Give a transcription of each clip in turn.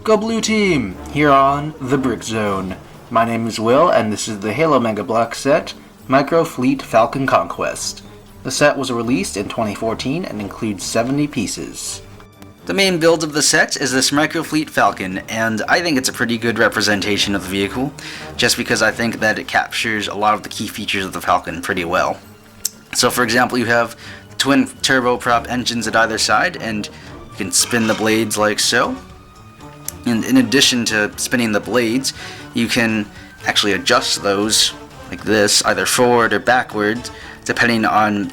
Go Blue Team! Here on The Brick Zone. My name is Will, and this is the Halo Mega Bloks set, Micro Fleet Falcon Conquest. The set was released in 2014 and includes 70 pieces. The main build of the set is this Micro Fleet Falcon, and I think it's a pretty good representation of the vehicle, just because I think that it captures a lot of the key features of the Falcon pretty well. So for example, you have twin turboprop engines at either side, and you can spin the blades like so. And in addition to spinning the blades, you can actually adjust those like this, either forward or backwards, depending on,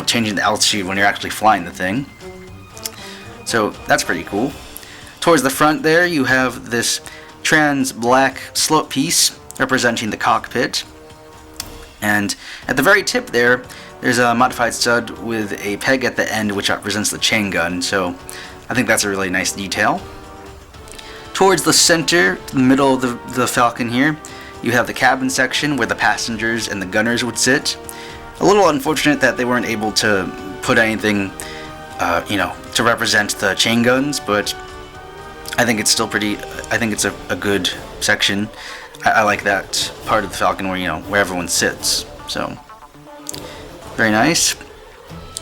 changing the altitude when you're actually flying the thing. So that's pretty cool. Towards the front there, you have this trans black slope piece representing the cockpit. And at the very tip there, there's a modified stud with a peg at the end which represents the chain gun, so I think that's a really nice detail. Towards the center, the middle of the Falcon here, you have the cabin section where the passengers and the gunners would sit. A little unfortunate that they weren't able to put anything, to represent the chain guns, but I think it's still I think it's a good section. I like that part of the Falcon where everyone sits, so very nice.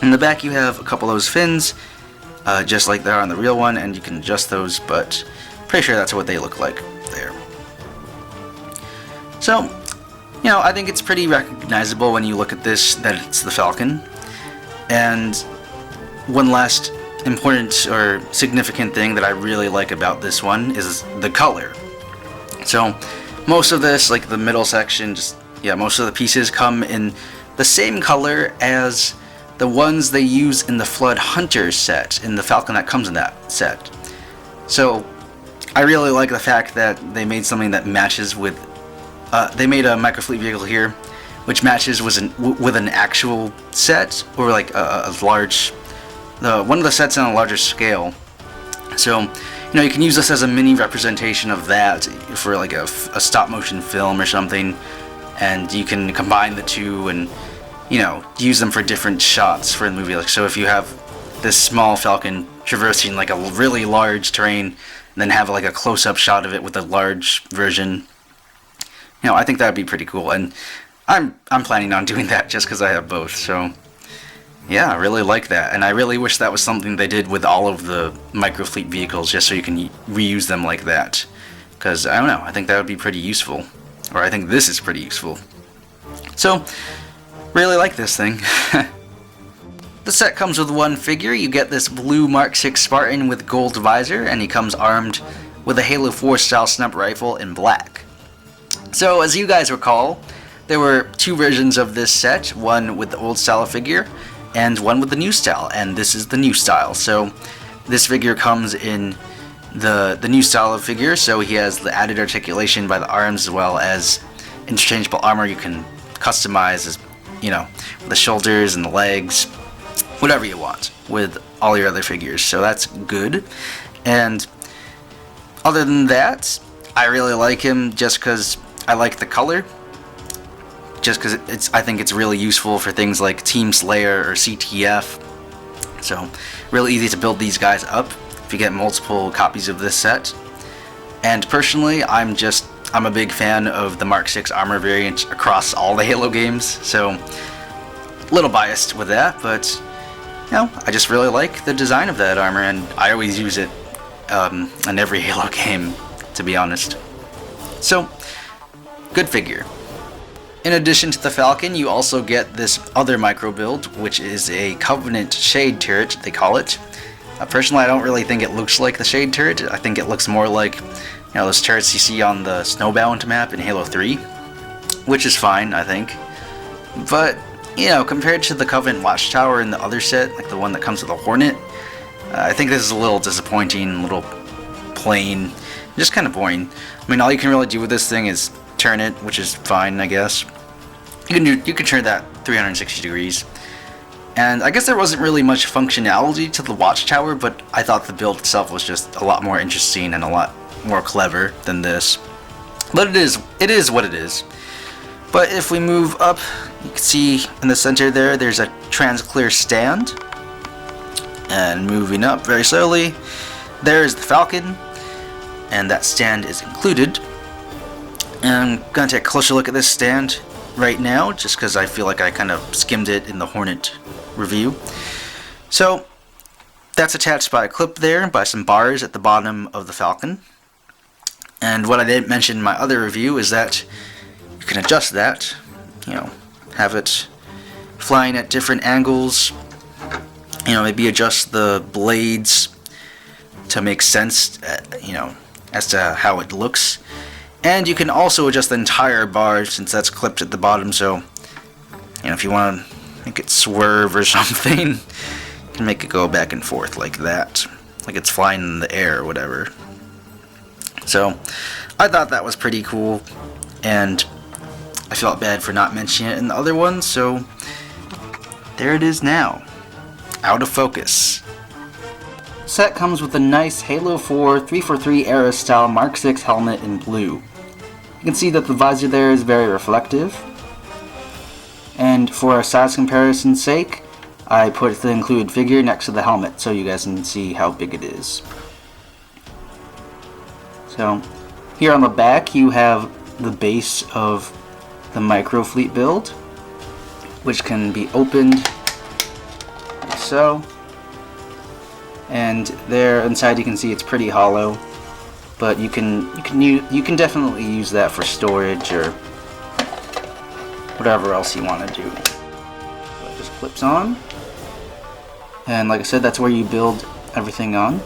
In the back you have a couple of those fins, just like they are on the real one, and you can adjust those, but pretty sure that's what they look like there. So, I think it's pretty recognizable when you look at this that it's the Falcon. And one last important or significant thing that I really like about this one is the color. So, most of this, like the middle section, most of the pieces come in the same color as the ones they use in the Flood Hunter set, in the Falcon that comes in that set. So, I really like the fact that they made something that matches with. They made a microfleet vehicle here, which matches with an actual set, or like a large, one of the sets on a larger scale. So, you can use this as a mini representation of that for like a stop motion film or something, and you can combine the two and use them for different shots for the movie. Like, so if you have this small Falcon traversing like a really large terrain, and then have like a close-up shot of it with a large version, I think that would be pretty cool, and I'm planning on doing that just because I have both. So yeah, I really like that, and I really wish that was something they did with all of the microfleet vehicles, just so you can reuse them like that, because I don't know, I think that would be pretty useful, or I think this is pretty useful. So really like this thing. The set comes with one figure. You get this blue Mark 6 Spartan with gold visor, and he comes armed with a Halo 4 style sniper rifle in black. So as you guys recall, there were two versions of this set, one with the old style figure and one with the new style, and this is the new style. So this figure comes in the new style of figure, so he has the added articulation by the arms as well as interchangeable armor you can customize as, the shoulders and the legs, whatever you want with all your other figures, so that's good. And other than that, I really like him just because I like the color, just because I think it's really useful for things like Team Slayer or CTF, so really easy to build these guys up if you get multiple copies of this set. And personally, I'm a big fan of the Mark 6 armor variant across all the Halo games, so a little biased with that, but I just really like the design of that armor, and I always use it in every Halo game, to be honest. So, good figure. In addition to the Falcon, you also get this other micro build, which is a Covenant Shade Turret, they call it. Personally, I don't really think it looks like the Shade Turret. I think it looks more like, those turrets you see on the Snowbound map in Halo 3, which is fine, I think. But compared to the Covenant Watchtower in the other set, like the one that comes with the Hornet, I think this is a little disappointing, a little plain, just kind of boring. I mean, all you can really do with this thing is turn it, which is fine, I guess. You can turn that 360 degrees. And I guess there wasn't really much functionality to the Watchtower, but I thought the build itself was just a lot more interesting and a lot more clever than this. But it is what it is. But if we move up, you can see in the center there's a trans-clear stand. And moving up very slowly, there's the Falcon. and that stand is included. And I'm going to take a closer look at this stand right now, just because I feel like I kind of skimmed it in the Hornet review. So, that's attached by a clip there, by some bars at the bottom of the Falcon. And what I didn't mention in my other review is that you can adjust that, have it flying at different angles, maybe adjust the blades to make sense, as to how it looks. And you can also adjust the entire bar, since that's clipped at the bottom, so, if you want to make it swerve or something, you can make it go back and forth like that, like it's flying in the air or whatever. So, I thought that was pretty cool, and I felt bad for not mentioning it in the other one, so there it is now, out of focus. Set comes with a nice Halo 4 343 era style Mark 6 helmet in blue. You can see that the visor there is very reflective, and for a size comparison's sake, I put the included figure next to the helmet so you guys can see how big it is. So, here on the back you have the base of the micro fleet build, which can be opened like so. And there inside you can see it's pretty hollow, but you can definitely use that for storage or whatever else you want to do. So it just clips on, and like I said, that's where you build everything on.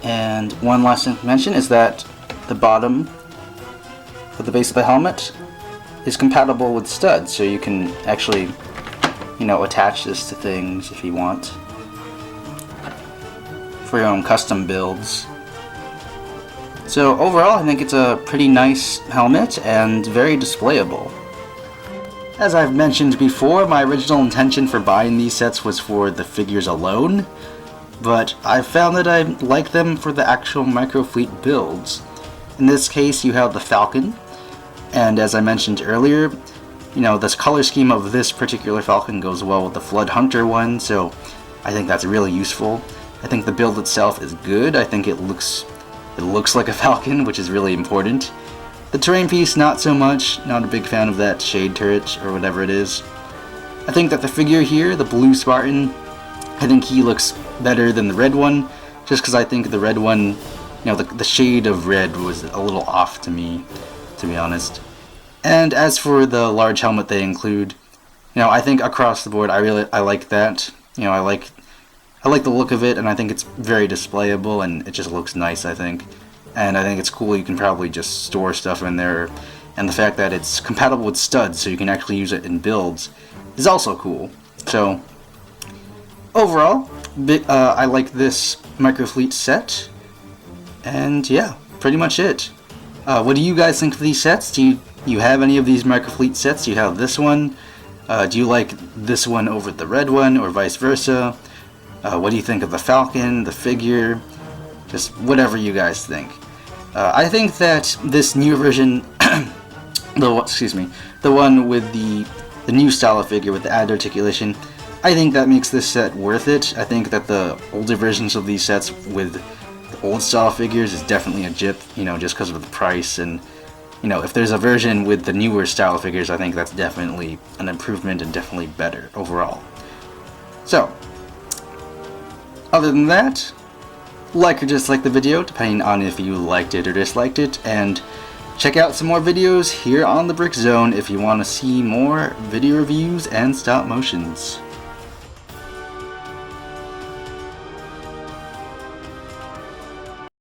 And one last thing to mention is that the bottom of the base of the helmet is compatible with studs, so you can actually attach this to things if you want for your own custom builds. So overall, I think it's a pretty nice helmet and very displayable. As I've mentioned before, my original intention for buying these sets was for the figures alone, but I found that I like them for the actual microfleet builds. In this case, you have the Falcon, and as I mentioned earlier, this color scheme of this particular Falcon goes well with the Flood Hunter one, so I think that's really useful. I think the build itself is good. I think it looks like a Falcon, which is really important. The terrain piece, not so much. Not a big fan of that shade turret, or whatever it is. I think that the figure here, the blue Spartan, I think he looks better than the red one, just because I think the red one, the shade of red was a little off to me, to be honest. And as for the large helmet they include, I think across the board I like that. I like the look of it, and I think it's very displayable, and it just looks nice, I think. And I think it's cool you can probably just store stuff in there, and the fact that it's compatible with studs so you can actually use it in builds is also cool. So overall, I like this microfleet set, and yeah, pretty much it. What do you guys think of these sets? Do you have any of these microfleet sets? Do you have this one? Do you like this one over the red one, or vice versa? What do you think of the Falcon, the figure? Just whatever you guys think. I think that this new version, the one with the new style of figure with the added articulation, I think that makes this set worth it. I think that the older versions of these sets with the old style figures is definitely a jip, just because of the price, and if there's a version with the newer style figures, I think that's definitely an improvement and definitely better overall. So, other than that, like or dislike the video, depending on if you liked it or disliked it, and check out some more videos here on the Brick Zone if you want to see more video reviews and stop motions.